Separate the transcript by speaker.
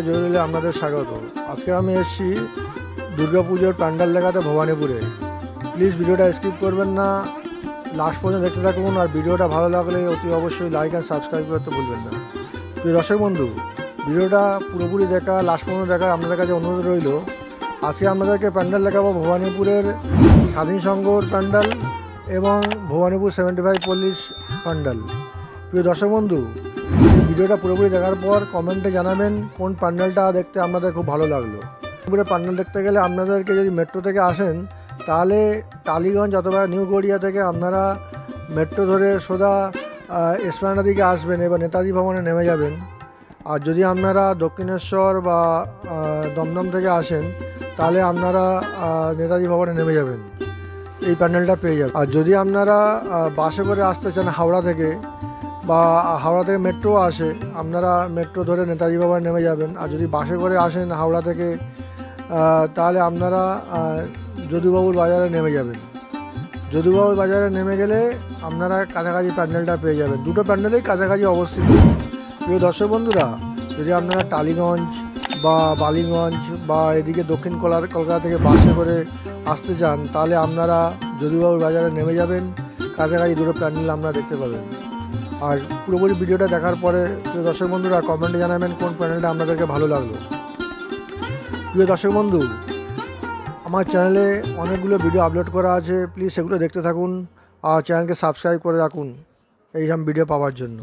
Speaker 1: জরুরি আপনাদের স্বাগত। আজকে আমি এসেছি দুর্গাপুজোর প্যান্ডেল দেখাতে ভবানীপুরে। প্লিজ ভিডিওটা স্কিপ করবেন না, লাস্ট পর্যন্ত দেখতে থাকুন। আর ভিডিওটা ভালো লাগলে অতি অবশ্যই লাইক অ্যান্ড সাবস্ক্রাইব করতে ভুলবেন না। প্রিয় দর্শক বন্ধু, ভিডিওটা পুরোপুরি দেখা, লাস্ট পর্যন্ত দেখা আপনাদের কাছে অনুরোধ রইল। আজকে আপনাদেরকে প্যান্ডেল দেখাবো ভবানীপুরের স্বাধীন সংঘর প্যান্ডেল এবং ভবানীপুর 75 পল্লীর প্যান্ডেল। প্রিয় দর্শক বন্ধু, ভিডিওটা পুরোপুরি দেখার পর কমেন্টে জানাবেন কোন প্যান্ডেলটা দেখতে আপনাদের খুব ভালো লাগলো। পুরো প্যান্ডেল দেখতে গেলে আপনাদেরকে যদি মেট্রো থেকে আসেন তাহলে টালিগঞ্জ অথবা নিউ গড়িয়া থেকে আপনারা মেট্রো ধরে সোজা এসপ্ল্যানেডের দিকে আসবেন, এবার নেতাজি ভবনে নেমে যাবেন। আর যদি আপনারা দক্ষিণেশ্বর বা দমদম থেকে আসেন তাহলে আপনারা নেতাজি ভবনে নেমে যাবেন, এই প্যান্ডেলটা পেয়ে যাবেন। আর যদি আপনারা বাসে করে আসতে চান হাওড়া থেকে, বা হাওড়া থেকে মেট্রো আসে, আপনারা মেট্রো ধরে নেতাজি ভবনে নেমে যাবেন। আর যদি বাসে করে আসেন হাওড়া থেকে তাহলে আপনারা যদুবাবুর বাজারে নেমে যাবেন। যদুবাবুর বাজারে নেমে গেলে আপনারা কাছাকাছি প্যান্ডেলটা পেয়ে যাবেন। দুটো প্যান্ডেলেই কাছাকাছি অবস্থিত। প্রিয় দর্শক বন্ধুরা, যদি আপনারা টালিগঞ্জ বা বালিগঞ্জ বা এদিকে দক্ষিণ কলকাতা থেকে বাসে করে আসতে চান তাহলে আপনারা যদুবাবুর বাজারে নেমে যাবেন, কাছাকাছি দুটো প্যান্ডেল আপনারা দেখতে পাবেন। আর পুরোপুরি ভিডিওটা দেখার পরে প্রিয় দর্শক বন্ধুরা কমেন্টে জানাবেন কোন প্যান্ডেলটা আপনাদেরকে ভালো লাগলো। প্রিয় দর্শক বন্ধু, আমার চ্যানেলে অনেকগুলো ভিডিও আপলোড করা আছে, প্লিজ সেগুলো দেখতে থাকুন আর চ্যানেলকে সাবস্ক্রাইব করে রাখুন এইরকম ভিডিও পাওয়ার জন্য।